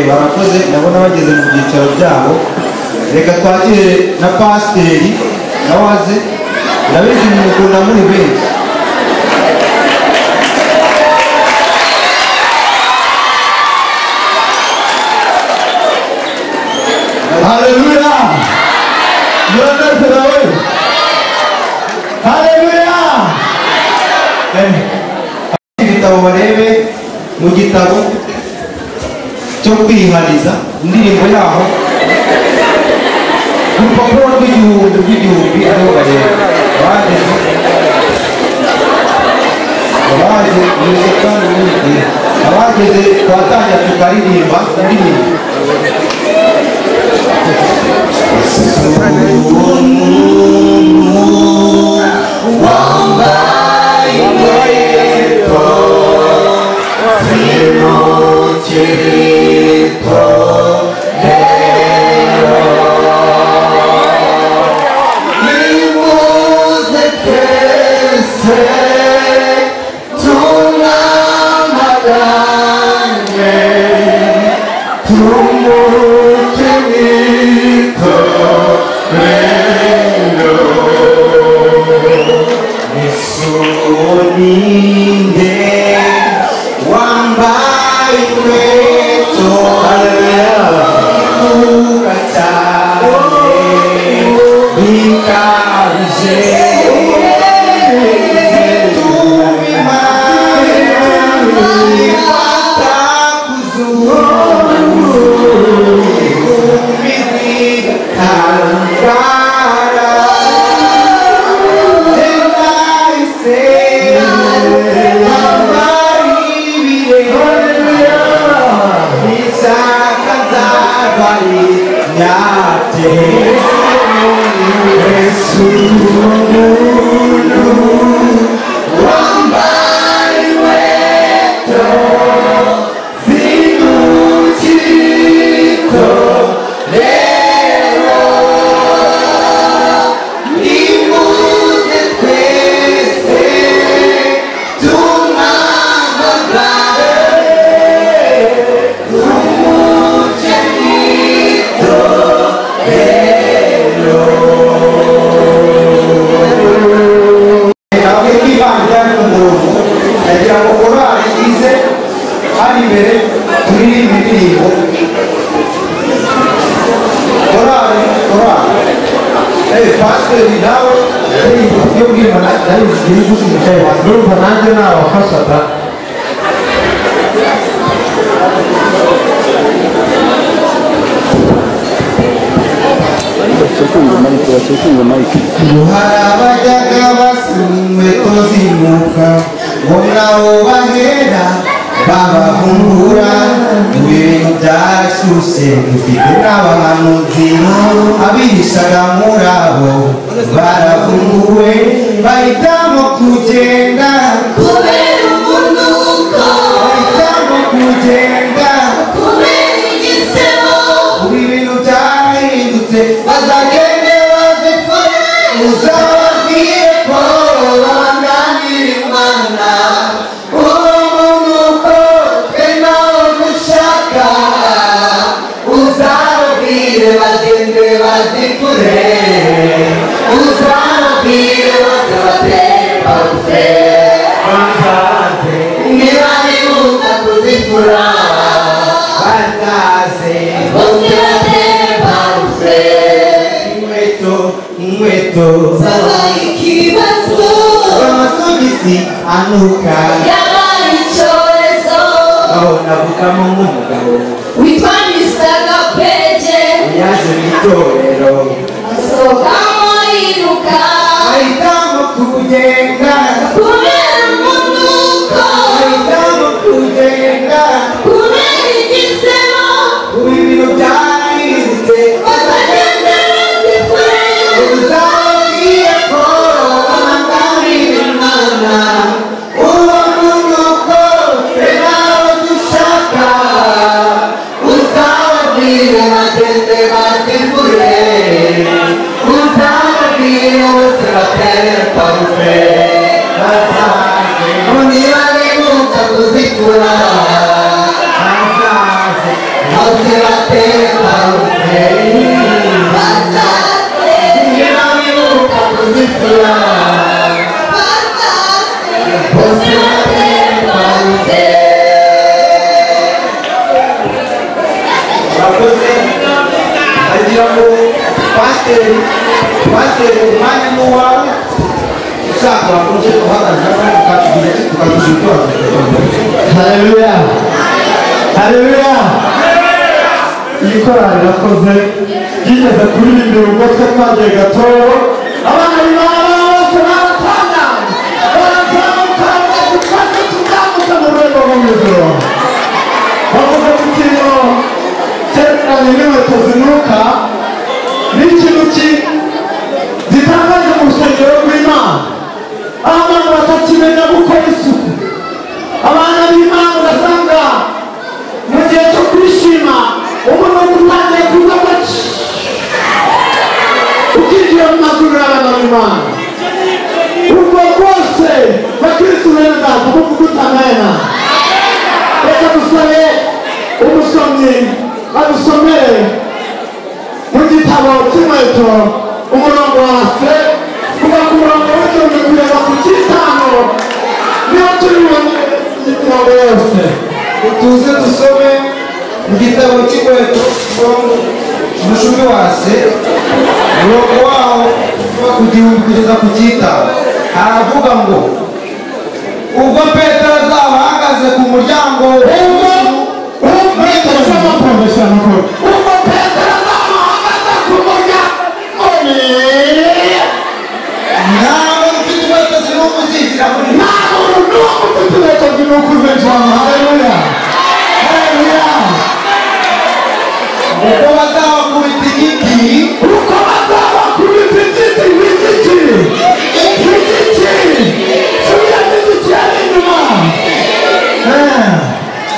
barakoze ndabona bageze mu byicaro byabo. Reka twakire na pasiteri nawaze ndabizi mukunda muri benshi. Haleluya! Haleluya! Igitabo barebe mu gitabo cyo kwihariza indirimbo yaho urupapuro rw'igihumbi ariho bareba abageze twatangira tukaririmba indirimbo. Pasiteri umwanya ni uwawe ushaka wakunze guhagarara tukatuzitura. Haleluya, haleluya. Iyi korali irakoze yigeze kuririmbira ubwo twagiye Gatoro, abana b'Imana bose baratanga barazamuka twese tuzamuka mu rwego rwo mu ijuru. Bavuze ku kintu cyerekeranye n'inkweto zinuka n'ikintu gitangaje mu rusengero rw'Imana, aho abantu batakimenya gukora isuku. Abana b'Imana ugasanga mu gihe cyo kwishima umuntu utangiye kuza gake ukinjiye mu mazuru y'abana b'Imana. Ubwo bwose bakristo bene data kuvuga utamena. Reka dusabe umusomyi adusomere mu gitabo cy'inkweto umurongo wa se kuva ku murongo w'igihumbi kugeza ku cy'itanu niho turi bubone imirongo yose. Tuze dusome mu gitabo cy'inkweto umushumi wa se umurongo wawo kuva ku gihumbi kugeza ku cy'itanu aravuga ngo ubwo Petero azaba ahagaze ku muryango uko bazabakubita igiti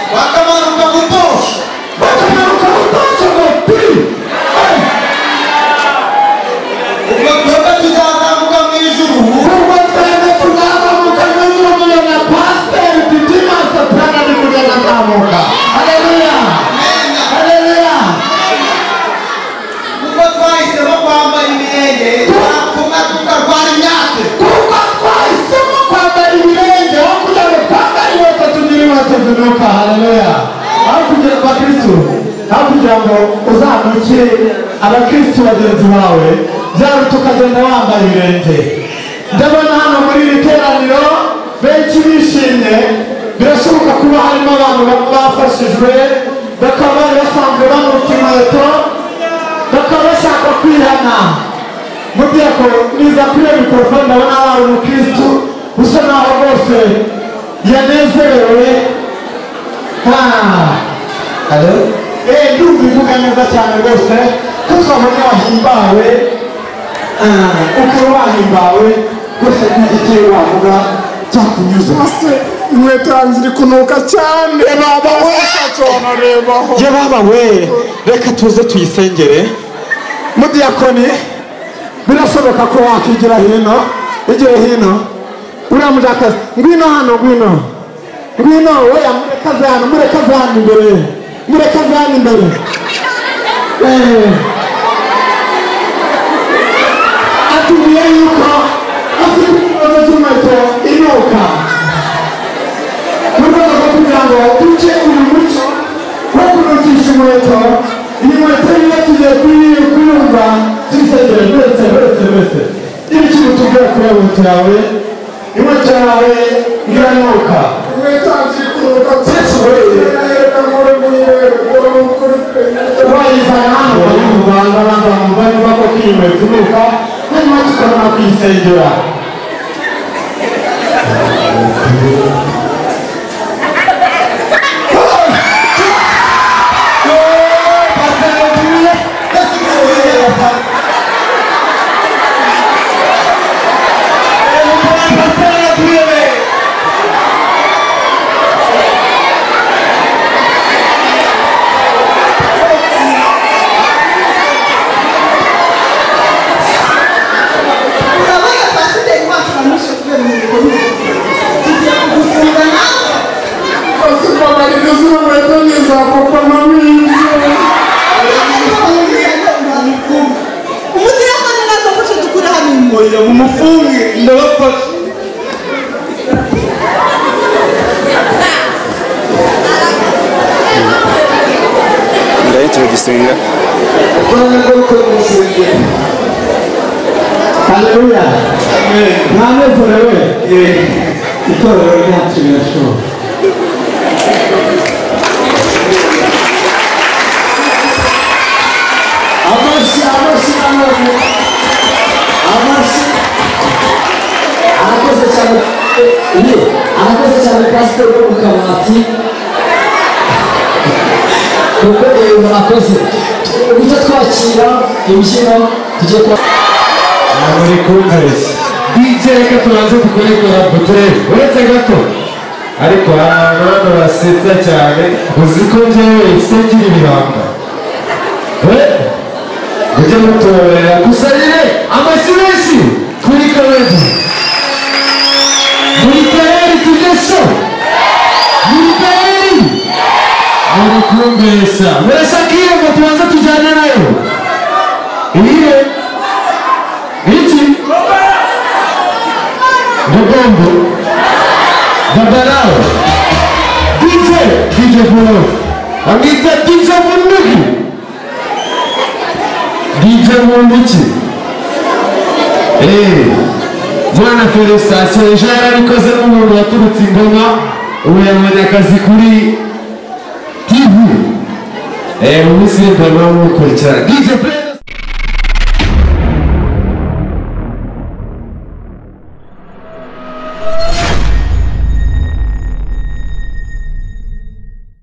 bakamanuka gutosha ubwo twebwe tuzazamuka mu ijuru na pasiteri Didima Soprano ari kugenda azamuka. Haleluya, haleluya. kuko twahisemo kwambara ibirenge twapfuka tukarwara imyate, kuko twahisemo kwambara ibirenge aho kugira ngo twambare inkweto tugire inkweto zinuka. Haleluya. Aho kugira ngo abakristo, aho kugira ngo uzamuke abakristo bagenzi bawe byaba tukagenda wambaye ibirenge. Ndabona hano muri iri teraniro benshi bishimye, birashoboka kuba harimo abantu bafashijwe bakaba bari basanzwe banuka inkweto bakaba bashaka kwihana. Mubyeko niza kuri iyo mikorofone ndabona hari umukristu usa naho rwose yanezerewe. Ndumva ivuga neza cyane rwose ko twabonye wahimbawe, ukaba wahimbawe rwose n'igiti wavuga cyakunyuze. Inkweto yanjye iri kunuka cyane. Baba we, ye baba we, reka tuze tuyisengere. Mudiyakoni birashoboka ko wakigira hino, igire hino. Uriya mujakazi ngwino hano, ngwino oya murekaze hano imbere, murekaze hano imbere. Atubwiye yuko afite ikibazo cy'inkweto inuka, mu rwego rwo kugira ngo duce uyu muco wo kunukisha inkweto. Iyi nkweto niyo tugiye kuyumva tuyisengere. Mbese ibi kintu tubwira kuri inkweto yawe, inkweto yawe iranuka. Inkweto yanjye iri kunuka wayizana hano bayumva ndabanza bamva niba koko iyi nkweto inuka, hanyuma tukabona kuyisengera. Pasiteri mumufunge ndabafasha ndahita bagisenga haleluya mwanezerewe itorero ryacu rirashoboka amashi arakoze cyane pastor wo mukabati kuko akoze uburyo twakira imbyino tugiye kwa muri kumvise DJ reka tubanze dukorekora butere uretse gato ariko abantu basetsa cyane uzi ko njyewe isegira ibihanga ujya mutorera gusa nyine amashyi menshi kuri kamedi muri tayari tugeso muri tayari muri kumbesha murashaka iyo ngo tubanze tujyane nayo iyihe iki Gogombo Babalao DJ Bulo Amita DJ Bunduki DJ Bunduki Mwana Felicitation ejo yarabikoze n'umuntu waturutse ingoma ubu yabonye akazi kuri TV umunsi w'imvano w'umukurikirana DJ